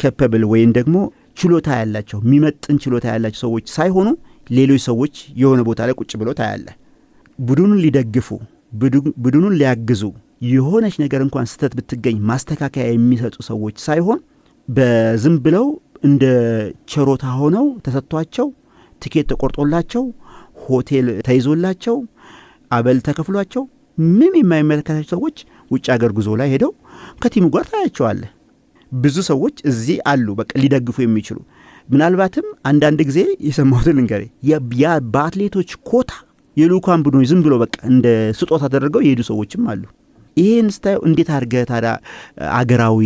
ካፓብል ወይም ደግሞ ችሎታ ያላቸው የሚመጥን ችሎታ ያላቸው ሰዎች ሳይሆኑ ሌሎች ሰዎች የሆነ ቦታ ላይ ቁጭ ብለው ታያለ። ቡድኑን ሊደግፉ ቡድኑን ሊያግዙ የሆነች ነገር እንኳን ስተት ብትገኝ ማስተካከያ የሚሰጡ ሰዎች ሳይሆን በዝም ብለው እንደ ቸሮታ ሆነው ተሰጥቷቸው ቲኬት ተቆርጦላቸው ሆቴል ተይዞላቸው አበል ተከፍሏቸው ምን የማይመለከታቸው ሰዎች ውጭ ሀገር ጉዞ ላይ ሄደው ከቲሙ ጋር ታያቸዋለህ። ብዙ ሰዎች እዚህ አሉ በቃ ሊደግፉ የሚችሉ። ምናልባትም አንዳንድ ጊዜ የሰማሁትን ልንገሬ ያ በአትሌቶች ኮታ የልኡካን ቡድኖች ዝም ብሎ በቃ እንደ ስጦታ ተደርገው የሄዱ ሰዎችም አሉ። ይሄን ስታየው እንዴት አድርገህ ታዲያ አገራዊ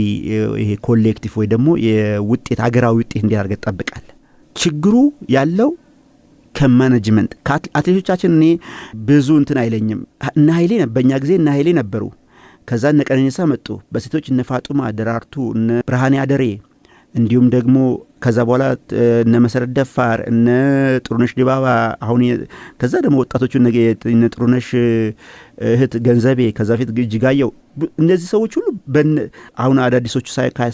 ይሄ ኮሌክቲቭ ወይ ደግሞ የውጤት አገራዊ ውጤት እንዴት አድርገህ ትጠብቃለህ? ችግሩ ያለው ከማኔጅመንት አትሌቶቻችን እኔ ብዙ እንትን አይለኝም። እነ ኃይሌ በእኛ ጊዜ እነ ኃይሌ ነበሩ። ከዛ እነ ቀነኒሳ መጡ። በሴቶች እነ ፋጡማ ደራርቱ፣ እነ ብርሃኔ አደሬ እንዲሁም ደግሞ ከዛ በኋላ እነ መሰረት ደፋር እነ ጥሩነሽ ዲባባ አሁን ከዛ ደግሞ ወጣቶቹ እነ ጥሩነሽ እህት ገንዘቤ ከዛ ፊት እጅጋየው እነዚህ ሰዎች ሁሉ አሁን አዳዲሶቹ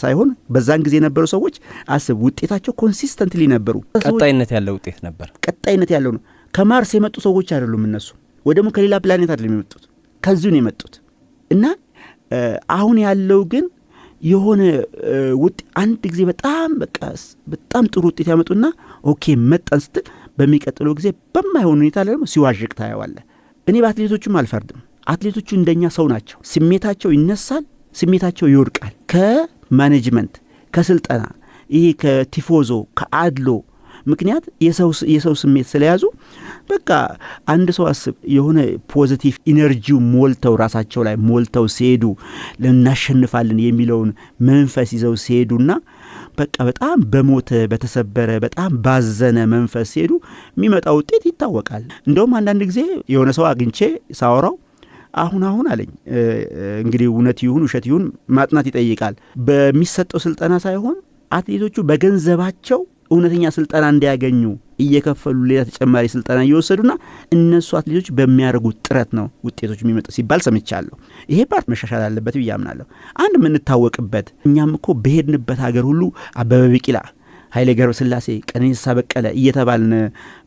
ሳይሆን በዛን ጊዜ የነበሩ ሰዎች አስብ ውጤታቸው ኮንሲስተንትሊ ነበሩ። ቀጣይነት ያለው ውጤት ነበር። ቀጣይነት ያለው ነው። ከማርስ የመጡ ሰዎች አይደሉም እነሱ ወይ ደግሞ ከሌላ ፕላኔት አይደለም የመጡት ከዚሁ ነው የመጡት። እና አሁን ያለው ግን የሆነ አንድ ጊዜ በጣም ጥሩ ውጤት ያመጡና ኦኬ መጣን ስትል በሚቀጥለው ጊዜ በማይሆን ሁኔታ ላይ ደግሞ ሲዋዥቅ ታየዋለህ። እኔ በአትሌቶቹም አልፈርድም። አትሌቶቹ እንደኛ ሰው ናቸው። ስሜታቸው ይነሳል፣ ስሜታቸው ይወድቃል። ከማኔጅመንት ከስልጠና ይሄ ከቲፎዞ ከአድሎ ምክንያት የሰው ስሜት ስለያዙ በቃ አንድ ሰው አስብ የሆነ ፖዚቲቭ ኢነርጂው ሞልተው ራሳቸው ላይ ሞልተው ሲሄዱ ልናሸንፋለን የሚለውን መንፈስ ይዘው ሲሄዱና በቃ በጣም በሞተ በተሰበረ በጣም ባዘነ መንፈስ ሲሄዱ የሚመጣው ውጤት ይታወቃል። እንደውም አንዳንድ ጊዜ የሆነ ሰው አግኝቼ ሳወራው አሁን አለኝ እንግዲህ እውነት ይሁን ውሸት ይሁን ማጥናት ይጠይቃል። በሚሰጠው ስልጠና ሳይሆን አትሌቶቹ በገንዘባቸው እውነተኛ ስልጠና እንዲያገኙ እየከፈሉ ሌላ ተጨማሪ ስልጠና እየወሰዱና እነሱ አትሌቶች በሚያደርጉት ጥረት ነው ውጤቶች የሚመጡ ሲባል ሰምቻለሁ። ይሄ ፓርት መሻሻል አለበት ብዬ አምናለሁ። አንድ የምንታወቅበት እኛም እኮ በሄድንበት ሀገር ሁሉ አበበ ቢቂላ፣ ኃይሌ ገብረስላሴ፣ ቀነኒሳ በቀለ እየተባልን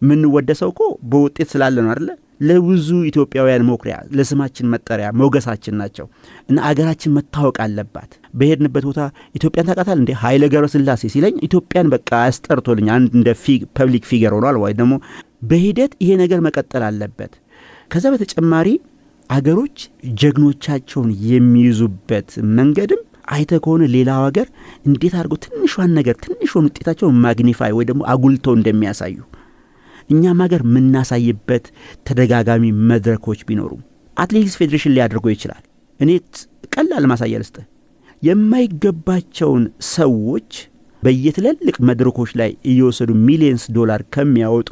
የምንወደሰው እኮ በውጤት ስላለ ነው አይደለ? ለብዙ ኢትዮጵያውያን መኩሪያ ለስማችን መጠሪያ ሞገሳችን ናቸው እና አገራችን መታወቅ አለባት። በሄድንበት ቦታ ኢትዮጵያን ታውቃታል እንዴ ኃይሌ ገብረስላሴ ሲለኝ ኢትዮጵያን በቃ ያስጠርቶልኝ አንድ እንደ ፐብሊክ ፊገር ሆኗል። ወይ ደግሞ በሂደት ይሄ ነገር መቀጠል አለበት። ከዛ በተጨማሪ አገሮች ጀግኖቻቸውን የሚይዙበት መንገድም አይተ ከሆነ ሌላው ሀገር እንዴት አድርገው ትንሿን ነገር ትንሿን ውጤታቸውን ማግኒፋይ ወይ ደግሞ አጉልተው እንደሚያሳዩ እኛም ሀገር የምናሳይበት ተደጋጋሚ መድረኮች ቢኖሩ አትሌቲክስ ፌዴሬሽን ሊያደርገው ይችላል። እኔ ቀላል ማሳያ ልስጥህ። የማይገባቸውን ሰዎች በየትልልቅ መድረኮች ላይ እየወሰዱ ሚሊየንስ ዶላር ከሚያወጡ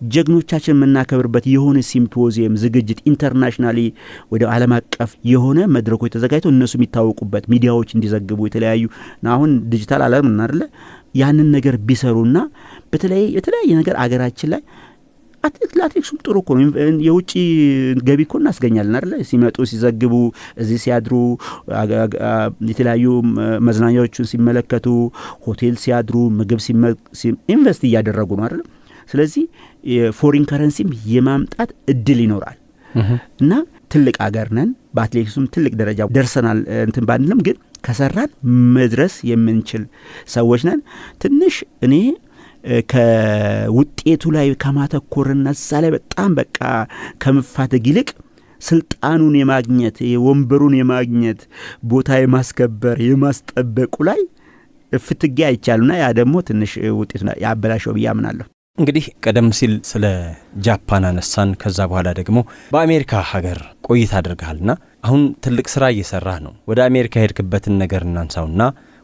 ጀግኖቻችን የምናከብርበት የሆነ ሲምፖዚየም ዝግጅት ኢንተርናሽናሊ ወደ ዓለም አቀፍ የሆነ መድረኮች ተዘጋጅተው እነሱ የሚታወቁበት ሚዲያዎች እንዲዘግቡ የተለያዩ አሁን ዲጂታል ዓለም እና አይደለ ያንን ነገር ቢሰሩና በተለያየ ነገር አገራችን ላይ ለአትሌቲክሱም ጥሩ እኮ ነው። የውጭ ገቢ እኮ እናስገኛለን አይደለ? ሲመጡ ሲዘግቡ፣ እዚህ ሲያድሩ፣ የተለያዩ መዝናኛዎችን ሲመለከቱ፣ ሆቴል ሲያድሩ፣ ምግብ ኢንቨስት እያደረጉ ነው አይደለ? ስለዚህ የፎሪን ከረንሲም የማምጣት እድል ይኖራል እና ትልቅ አገር ነን። በአትሌቲክሱም ትልቅ ደረጃ ደርሰናል እንትን ባንልም ግን ከሰራን መድረስ የምንችል ሰዎች ነን። ትንሽ እኔ ከውጤቱ ላይ ከማተኮርና እዛ ላይ በጣም በቃ ከመፋተግ ይልቅ ስልጣኑን የማግኘት ወንበሩን የማግኘት ቦታ የማስከበር የማስጠበቁ ላይ ፍትጌ አይቻልና ያ ደግሞ ትንሽ ውጤቱ ያበላሸው ብዬ አምናለሁ። እንግዲህ ቀደም ሲል ስለ ጃፓን አነሳን። ከዛ በኋላ ደግሞ በአሜሪካ ሀገር ቆይታ አድርገሃልና አሁን ትልቅ ስራ እየሰራህ ነው። ወደ አሜሪካ ሄድክበትን ነገር እናንሳውና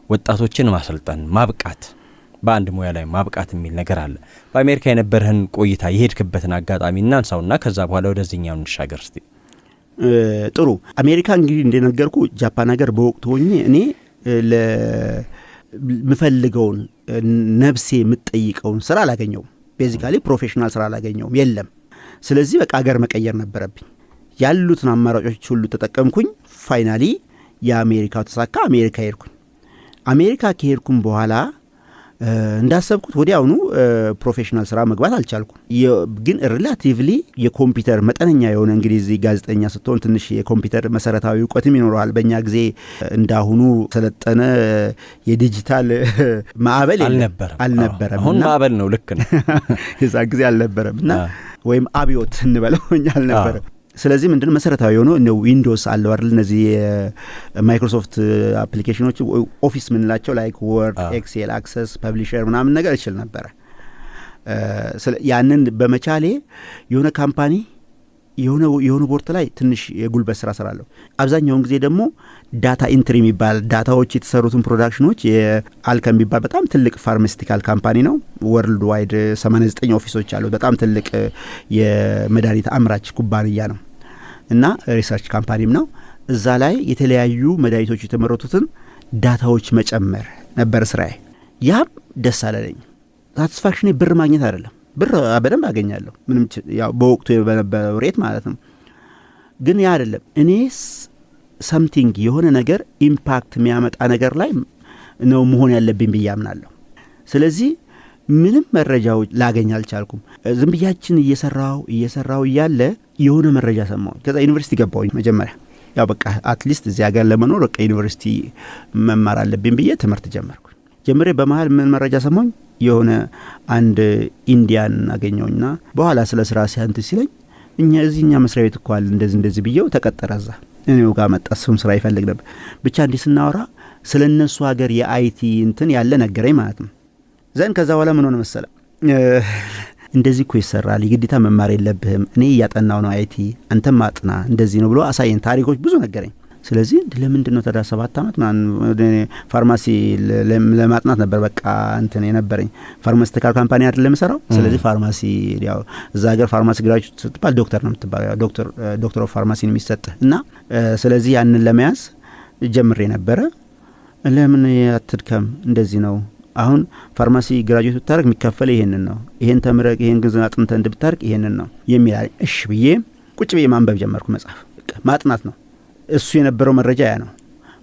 ወጣቶችን ማሰልጠን ማብቃት በአንድ ሙያ ላይ ማብቃት የሚል ነገር አለ። በአሜሪካ የነበርህን ቆይታ የሄድክበትን አጋጣሚ እናንሳውና ከዛ በኋላ ወደዚህኛው እንሻገር እስቲ። ጥሩ። አሜሪካ እንግዲህ እንደነገርኩ ጃፓን ሀገር በወቅቱ ሆኜ እኔ ለምፈልገውን ነፍሴ የምትጠይቀውን ስራ አላገኘውም። ቤዚካሊ ፕሮፌሽናል ስራ አላገኘውም፣ የለም። ስለዚህ በቃ ሀገር መቀየር ነበረብኝ። ያሉትን አማራጮች ሁሉ ተጠቀምኩኝ። ፋይናሊ የአሜሪካው ተሳካ። አሜሪካ ሄድኩኝ። አሜሪካ ከሄድኩም በኋላ እንዳሰብኩት ወዲያውኑ ፕሮፌሽናል ስራ መግባት አልቻልኩም። ግን ሪላቲቭሊ የኮምፒውተር መጠነኛ የሆነ እንግዲህ እዚህ ጋዜጠኛ ስትሆን ትንሽ የኮምፒውተር መሰረታዊ እውቀትም ይኖረዋል። በእኛ ጊዜ እንዳሁኑ ሰለጠነ የዲጂታል ማዕበል አልነበረም። አሁን ማዕበል ነው፣ ልክ ነው። የዛ ጊዜ አልነበረም እና ወይም አብዮት እንበለው እኛ አልነበረም። ስለዚህ ምንድነው መሰረታዊ የሆነው ዊንዶውስ አለው አይደል? እነዚህ ማይክሮሶፍት አፕሊኬሽኖች ኦፊስ ምንላቸው ላይክ ወርድ፣ ኤክሴል፣ አክሰስ፣ ፐብሊሸር ምናምን ነገር ይችል ነበር። ያንን በመቻሌ የሆነ ካምፓኒ የሆነ ቦርት ላይ ትንሽ የጉልበት ስራ ሰራለሁ። አብዛኛውን ጊዜ ደግሞ ዳታ ኢንትሪ የሚባል ዳታዎች የተሰሩትን ፕሮዳክሽኖች የአልከም የሚባል በጣም ትልቅ ፋርማሲቲካል ካምፓኒ ነው። ወርልድ ዋይድ 89 ኦፊሶች አሉት። በጣም ትልቅ የመድኃኒት አምራች ኩባንያ ነው እና ሪሰርች ካምፓኒም ነው። እዛ ላይ የተለያዩ መድኃኒቶች የተመረቱትን ዳታዎች መጨመር ነበር ስራዬ። ያም ደስ አላለኝ። ሳቲስፋክሽኔ ብር ማግኘት አይደለም። ብር በደንብ አገኛለሁ፣ ምንም ያው በወቅቱ በነበረው ሬት ማለት ነው። ግን ያ አይደለም። እኔ ሰምቲንግ የሆነ ነገር ኢምፓክት የሚያመጣ ነገር ላይ ነው መሆን ያለብኝ ብዬ አምናለሁ። ስለዚህ ምንም መረጃዎች ላገኝ አልቻልኩም። ዝም ብያችን እየሰራው እያለ የሆነ መረጃ ሰማሁ። ከዛ ዩኒቨርሲቲ ገባሁኝ። መጀመሪያ ያው በቃ አትሊስት እዚህ ሀገር ለመኖር በቃ ዩኒቨርሲቲ መማር አለብኝ ብዬ ትምህርት ጀመሬ። በመሀል ምን መረጃ ሰማሁኝ? የሆነ አንድ ኢንዲያን አገኘውና በኋላ ስለ ስራ ሲያንት ሲለኝ እኛ መስሪያ ቤት እኮ አለ እንደዚህ ብዬው ተቀጠረ። እዛ እኔው ጋር መጣ። እሱም ስራ ይፈልግ ነበር። ብቻ እንዲህ ስናወራ ስለ እነሱ ሀገር የአይቲ እንትን ያለ ነገረኝ ማለት ነው። ዘን ከዛ በኋላ ምን ሆነ መሰለ፣ እንደዚህ እኮ ይሰራል፣ የግዴታ መማር የለብህም፣ እኔ እያጠናው ነው አይቲ፣ አንተም ማጥና፣ እንደዚህ ነው ብሎ አሳየን። ታሪኮች ብዙ ነገረኝ። ስለዚህ ለምንድን ነው ታዲያ 7 ዓመት ፋርማሲ ለማጥናት ነበር በቃ እንትን የነበረኝ። ፋርማሲቲካል ካምፓኒ አይደል ለምሰራው። ስለዚህ ፋርማሲ ያው እዛ ሀገር ፋርማሲ ግራጁዌት ስትባል ዶክተር ነው የምትባለው፣ ዶክተር ኦፍ ፋርማሲ ነው የሚሰጥህ እና ስለዚህ ያንን ለመያዝ ጀምሬ ነበረ። ለምን አትድከም፣ እንደዚህ ነው አሁን ፋርማሲ ግራጁዌት ብታረግ የሚከፈል ይሄንን ነው፣ ይሄን ተምረህ ይሄን ግንዘብ አጥንተህ እንድትታርቅ ይሄንን ነው የሚል። እሺ ብዬ ቁጭ ብዬ ማንበብ ጀመርኩ። መጽሐፍ ማጥናት ነው እሱ የነበረው መረጃ ያ ነው።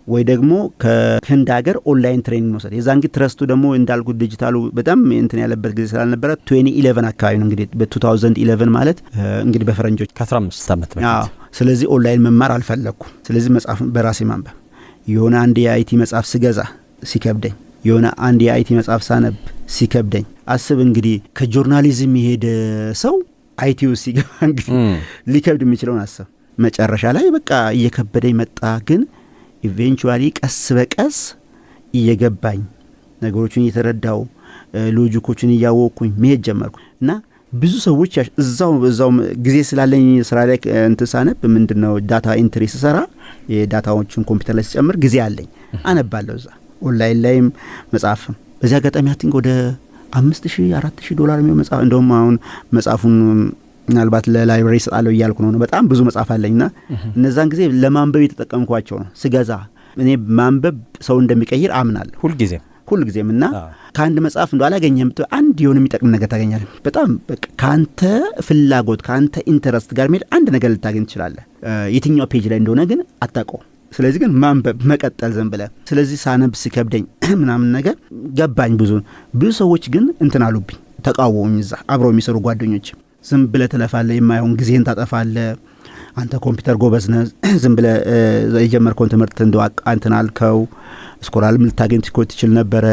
ወይ ደግሞ ከህንድ ሀገር ኦንላይን ትሬኒንግ መውሰድ። የዛን ጊዜ ትረስቱ ደግሞ እንዳልኩት ዲጂታሉ በጣም እንትን ያለበት ጊዜ ስላልነበረ 2011 አካባቢ ነው እንግዲህ በ2011 ማለት እንግዲህ በፈረንጆች ከ15 ዓመት በፊት። ስለዚህ ኦንላይን መማር አልፈለኩም። ስለዚህ መጽሐፍ በራሴ ማንበብ። የሆነ አንድ የአይቲ መጽሐፍ ስገዛ ሲከብደኝ፣ የሆነ አንድ የአይቲ መጽሐፍ ሳነብ ሲከብደኝ፣ አስብ እንግዲህ ከጆርናሊዝም የሄደ ሰው አይቲው ሲገባ እንግዲህ ሊከብድ የሚችለውን አስብ። መጨረሻ ላይ በቃ እየከበደኝ መጣ። ግን ኢቬንቹዋሊ ቀስ በቀስ እየገባኝ ነገሮችን እየተረዳው ሎጂኮችን እያወቅኩኝ መሄድ ጀመርኩ እና ብዙ ሰዎች እዛው ጊዜ ስላለኝ ስራ ላይ እንትን ሳነብ ምንድነው ዳታ ኢንትሪ ስሰራ የዳታዎችን ኮምፒውተር ላይ ስጨምር ጊዜ አለኝ፣ አነባለሁ እዛ ኦንላይን ላይም መጽሐፍም። በዚያ አጋጣሚ አትንክ ወደ $5,000 $4,000 የሚሆን መጽሐፍ እንደውም አሁን መጽሐፉን ምናልባት ለላይብረሪ ሰጣለሁ እያልኩ ነው። በጣም ብዙ መጽሐፍ አለኝና እነዛን ጊዜ ለማንበብ የተጠቀምኳቸው ነው። ስገዛ እኔ ማንበብ ሰው እንደሚቀይር አምናለሁ ሁልጊዜም እና ከአንድ መጽሐፍ እንደው አላገኘህም አንድ የሆነ የሚጠቅም ነገር ታገኛለህ። በጣም ከአንተ ፍላጎት ከአንተ ኢንተረስት ጋር የሚሄድ አንድ ነገር ልታገኝ ትችላለህ። የትኛው ፔጅ ላይ እንደሆነ ግን አታውቀውም። ስለዚህ ግን ማንበብ መቀጠል ዝም ብለህ ስለዚህ ሳነብ ሲከብደኝ ምናምን ነገር ገባኝ። ብዙ ሰዎች ግን እንትን አሉብኝ፣ ተቃወሙኝ። እዛ አብረው የሚሰሩ ጓደኞች ዝም ብለህ ትለፋለህ፣ የማይሆን ጊዜን ታጠፋለህ፣ አንተ ኮምፒውተር ጎበዝ ነህ፣ ዝም ብለህ የጀመርከውን ትምህርት እንደው እንትን አልከው፣ ስኮላርም ልታገኝ ትችል ነበረ፣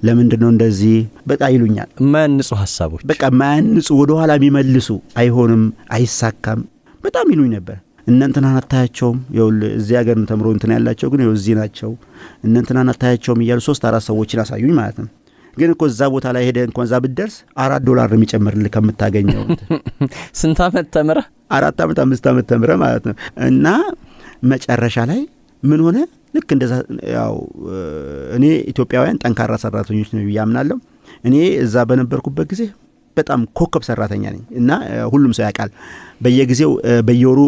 ለምንድን ነው እንደዚህ በቃ ይሉኛል። ማንጹ ሐሳቦች በቃ ማንጹ ወደ ኋላ የሚመልሱ አይሆንም፣ አይሳካም በጣም ይሉኝ ነበር። እነንተናን አታያቸውም፣ ይኸውልህ እዚህ ሀገር ተምሮ እንትን ያላቸው ግን ይኸው እዚህ ናቸው፣ እነንተናን አታያቸውም እያሉ 3-4 ሰዎችን አሳዩኝ ማለት ነው። ግን እኮ እዛ ቦታ ላይ ሄደህ እንኳን እዛ ብትደርስ $4 ነው የሚጨምርልህ ከምታገኘው። ስንት ዓመት ተምረህ? 4 ዓመት 5 ዓመት ተምረህ ማለት ነው። እና መጨረሻ ላይ ምን ሆነ? ልክ እንደዛ ያው እኔ ኢትዮጵያውያን ጠንካራ ሰራተኞች ነው ያምናለሁ። እኔ እዛ በነበርኩበት ጊዜ በጣም ኮከብ ሰራተኛ ነኝ እና ሁሉም ሰው ያውቃል። በየጊዜው በየወሩ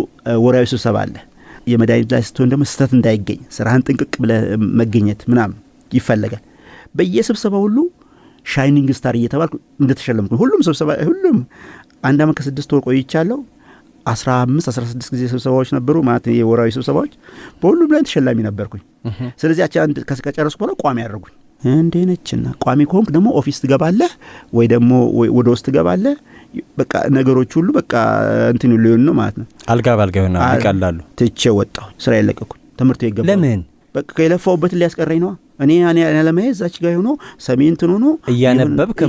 ወራዊ ስብሰባ አለ። የመድኃኒት ላይ ስትሆን ደግሞ ስህተት እንዳይገኝ ስራህን ጥንቅቅ ብለህ መገኘት ምናምን ይፈለጋል። በየስብሰባው ሁሉ ሻይኒንግ ስታር እየተባልኩ እንደተሸለምኩ ሁሉም 1 ዓመት ከ6 ወር ቆይቻለሁ። 15-16 ጊዜ ስብሰባዎች ነበሩ ማለት የወራዊ ስብሰባዎች። በሁሉም ላይ ተሸላሚ ነበርኩኝ። ስለዚህ አንድ ከጨረስኩ በኋላ ቋሚ ያደርጉኝ እንዴ ነችና ቋሚ ከሆንክ ደግሞ ኦፊስ ትገባለህ ወይ ደግሞ ወደ ውስጥ ትገባለህ። በቃ ነገሮች ሁሉ በቃ እንትን ሁሉ ነው ማለት ነው። አልጋ ባልጋ ይሆናል ይቀላሉ። ትቼ ወጣሁ፣ ስራ ያለቀኩኝ፣ ትምህርት ይገባል። ለምን በቃ ከለፋውበት ሊያስቀረኝ ነው። እኔ ለማየት እዛች ጋር ሆኖ ሰሜንትን ሆኖ እያነበብክ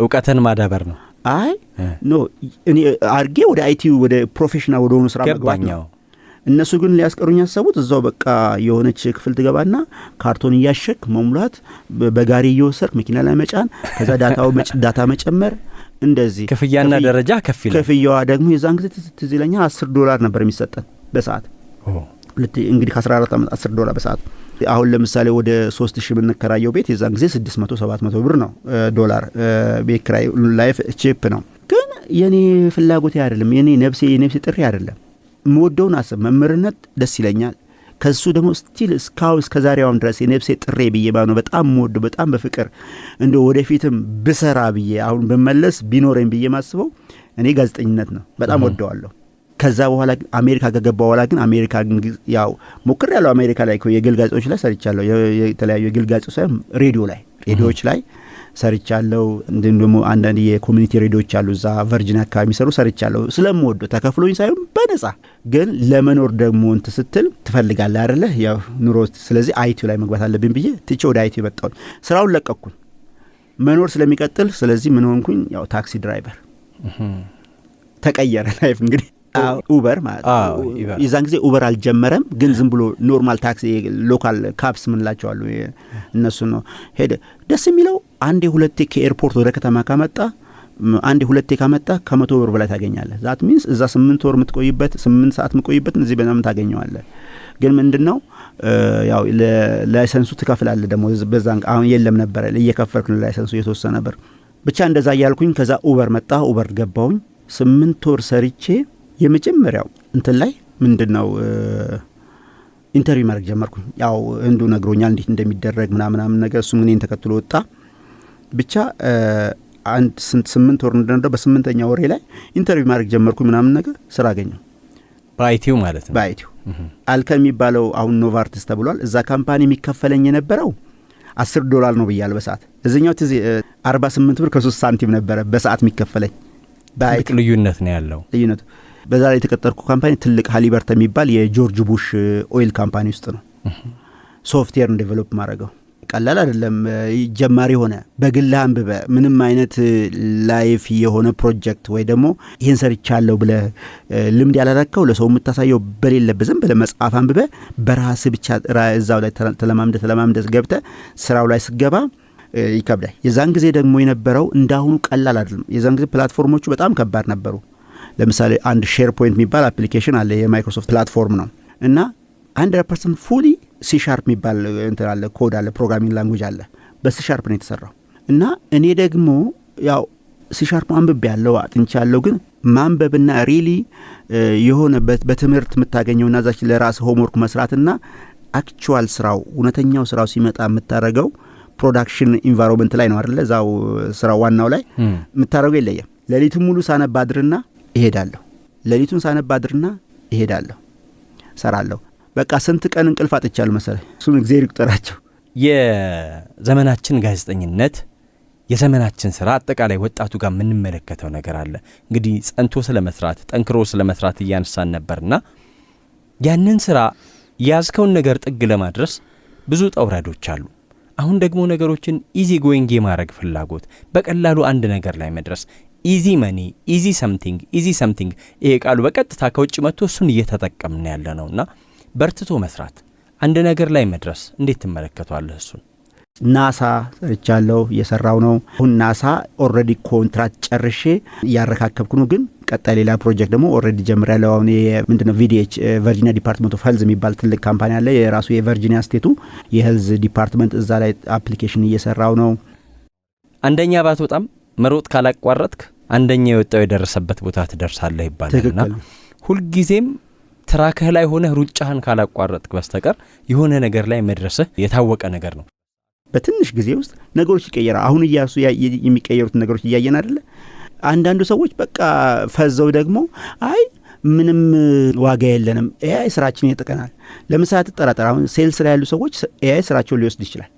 እውቀትን ማዳበር ነው። አይ ኖ እኔ አርጌ ወደ አይቲ ወደ ፕሮፌሽናል ወደ ሆኑ ስራ መግባት ነው። እነሱ ግን ሊያስቀሩኝ ያሰቡት እዛው በቃ የሆነች ክፍል ትገባና ካርቶን እያሸክ መሙላት፣ በጋሪ እየወሰድክ መኪና ላይ መጫን፣ ከዛ ዳታ መጨመር፣ እንደዚህ ክፍያና ደረጃ ከፍ ይላል። ክፍያዋ ደግሞ የዛን ጊዜ ትዝ ይለኛል $10 ነበር የሚሰጠን በሰዓት። እንግዲህ ከ14 ዓመት $10 በሰዓት። አሁን ለምሳሌ ወደ 3000 የምንከራየው ቤት የዛን ጊዜ 600-700 ብር ነው ዶላር። ቤት ኪራይ ላይፍ ቺፕ ነው። ግን የኔ ፍላጎቴ አይደለም፣ የኔ የነፍሴ ጥሪ አይደለም። የምወደውን አስብ መምህርነት ደስ ይለኛል። ከሱ ደግሞ ስቲል እስካሁን እስከዛሬዋም ድረስ የነፍሴ ጥሬ ብዬ ነው በጣም የምወደው በጣም በፍቅር እንደ ወደፊትም ብሰራ ብዬ አሁን በመለስ ቢኖረኝ ብዬ ማስበው እኔ ጋዜጠኝነት ነው። በጣም ወደዋለሁ። ከዛ በኋላ አሜሪካ ከገባ በኋላ ግን አሜሪካ ያው ሞክር ያለው አሜሪካ ላይ የግል ጋዜጦች ላይ ሰርቻለሁ። የተለያዩ የግል ጋዜጦች ሳይሆን ሬዲዮዎች ላይ ሰርቻለሁ። እንዲሁም ደግሞ አንዳንድ የኮሚኒቲ ሬዲዮዎች አሉ እዛ ቨርጂኒያ አካባቢ የሚሰሩ ሰርቻለሁ። ስለምወደው ተከፍሎኝ ሳይሆን በነጻ ግን ለመኖር ደግሞ እንትን ስትል ትፈልጋለህ አይደለ? ያው ኑሮ። ስለዚህ አይቲው ላይ መግባት አለብኝ ብዬ ትቼ ወደ አይቲው መጣሁ። ስራውን ለቀቅኩኝ መኖር ስለሚቀጥል። ስለዚህ ምን ሆንኩኝ? ያው ታክሲ ድራይቨር ተቀየረ ላይፍ እንግዲህ ኡበር ማለት የዛን ጊዜ ኡበር አልጀመረም፣ ግን ዝም ብሎ ኖርማል ታክሲ ሎካል ካፕስ ምንላቸው አሉ። እነሱ ነው ሄደ። ደስ የሚለው አንዴ ሁለቴ ከኤርፖርት ወደ ከተማ ካመጣ ከ100 ብር በላይ ታገኛለህ። ዛት ሚንስ እዛ 8 ወር የምትቆይበት 8 ሰዓት የምትቆይበት እዚህ በጣም ታገኘዋለህ። ግን ምንድነው ያው ላይሰንሱ ትከፍላለህ ደግሞ በዛን አሁን የለም ነበር እየከፈልክ ላይሰንሱ የተወሰነ ብር ብቻ እንደዛ እያልኩኝ ከዛ ኡበር መጣ። ኡበር ገባሁኝ 8 ወር ሰርቼ የመጀመሪያው እንትን ላይ ምንድነው ኢንተርቪው ማድረግ ጀመርኩኝ። ያው እንዱ ነግሮኛል እንዴት እንደሚደረግ ምናምን ነገር። እሱም እኔን ተከትሎ ወጣ። ብቻ አንድ 8 ወር እንደነበር በ8ኛ ወሬ ላይ ኢንተርቪው ማድረግ ጀመርኩኝ ምናምን ነገር። ስራ አገኘሁ በአይቲው ማለት ነው። በአይቲው አልከም የሚባለው አሁን ኖቫርትስ ተብሏል። እዛ ካምፓኒ የሚከፈለኝ የነበረው $10 ነው ብያለሁ በሰዓት። እዚህኛው 48 ብር ከ3 ሳንቲም ነበረ በሰዓት የሚከፈለኝ። በአይት ልዩነት ነው ያለው። ልዩነቱ በዛ ላይ የተቀጠርኩ ካምፓኒ ትልቅ ሃሊበርተን የሚባል የጆርጅ ቡሽ ኦይል ካምፓኒ ውስጥ ነው። ሶፍትዌርን ዴቨሎፕ ማድረገው ቀላል አይደለም። ጀማሪ ሆነ በግልህ አንብበ ምንም አይነት ላይፍ የሆነ ፕሮጀክት ወይ ደግሞ ይሄን ሰርቻለሁ ብለ ልምድ ያላረከው ለሰው የምታሳየው በሌለበት ዝም ብለ መጽሐፍ አንብበ በራስህ ብቻ እዛው ላይ ተለማምደህ ገብተህ ስራው ላይ ስገባ ይከብዳል። የዛን ጊዜ ደግሞ የነበረው እንዳሁኑ ቀላል አይደለም። የዛን ጊዜ ፕላትፎርሞቹ በጣም ከባድ ነበሩ። ለምሳሌ አንድ ሼር ፖይንት የሚባል አፕሊኬሽን አለ፣ የማይክሮሶፍት ፕላትፎርም ነው እና 100% ፉሊ C# የሚባል እንትን አለ፣ ኮድ አለ፣ ፕሮግራሚንግ ላንጉዌጅ አለ። በC# ነው የተሰራው እና እኔ ደግሞ ያው ሲሻርፕ አንብቤ ያለው አጥንቻለሁ። ግን ማንበብና ሪሊ የሆነ በትምህርት የምታገኘውና ዛች ለራስ ሆምወርክ መስራትና አክቹዋል ስራው እውነተኛው ስራው ሲመጣ የምታረገው ፕሮዳክሽን ኢንቫይሮንመንት ላይ ነው አይደለ? እዛው ስራው ዋናው ላይ የምታረገው ይለያል። ሌሊቱን ሙሉ ሳነባድርና እሄዳለሁ፣ ሌሊቱን ሳነባድርና እሄዳለሁ፣ ሰራለሁ። በቃ ስንት ቀን እንቅልፍ አጥቻለሁ መሰለኝ። እሱን እግዚአብሔር ይቁጠራቸው። የዘመናችን ጋዜጠኝነት የዘመናችን ስራ አጠቃላይ ወጣቱ ጋር የምንመለከተው ነገር አለ። እንግዲህ ጸንቶ ስለመስራት ጠንክሮ ስለመስራት እያነሳን ነበርና ያንን ስራ ያዝከውን ነገር ጥግ ለማድረስ ብዙ ጠውረዶች አሉ። አሁን ደግሞ ነገሮችን ኢዚ ጎይንግ የማድረግ ፍላጎት፣ በቀላሉ አንድ ነገር ላይ መድረስ፣ ኢዚ መኒ፣ ኢዚ ሰምቲንግ ይሄ ቃሉ በቀጥታ ከውጭ መጥቶ እሱን እየተጠቀምን ያለ ነውና በርትቶ መስራት፣ አንድ ነገር ላይ መድረስ እንዴት ትመለከቷለህ? እሱን ናሳ ሰርቻለሁ፣ እየሰራው ነው። አሁን ናሳ ኦልሬዲ ኮንትራት ጨርሼ እያረካከብኩ ነው። ግን ቀጣይ ሌላ ፕሮጀክት ደግሞ ኦልሬዲ ጀምሬያለሁ። አሁን ምንድነው ቪዲኤች ቨርጂኒያ ዲፓርትመንት ኦፍ ሄልዝ የሚባል ትልቅ ካምፓኒ አለ፣ የራሱ የቨርጂኒያ ስቴቱ የሄልዝ ዲፓርትመንት፣ እዛ ላይ አፕሊኬሽን እየሰራው ነው። አንደኛ ባትወጣም መሮጥ ካላቋረጥክ አንደኛ የወጣው የደረሰበት ቦታ ትደርሳለህ ይባላልና ሁልጊዜም ትራክህ ላይ ሆነህ ሩጫህን ካላቋረጥክ በስተቀር የሆነ ነገር ላይ መድረስህ የታወቀ ነገር ነው። በትንሽ ጊዜ ውስጥ ነገሮች ይቀየራሉ። አሁን እያሱ የሚቀየሩት ነገሮች እያየን አይደለ? አንዳንዱ ሰዎች በቃ ፈዘው ደግሞ አይ ምንም ዋጋ የለንም ኤአይ ስራችን ይጠቀናል። ለምሳሌ ተጠራጠር፣ አሁን ሴልስ ላይ ያሉ ሰዎች ኤአይ ስራቸውን ሊወስድ ይችላል።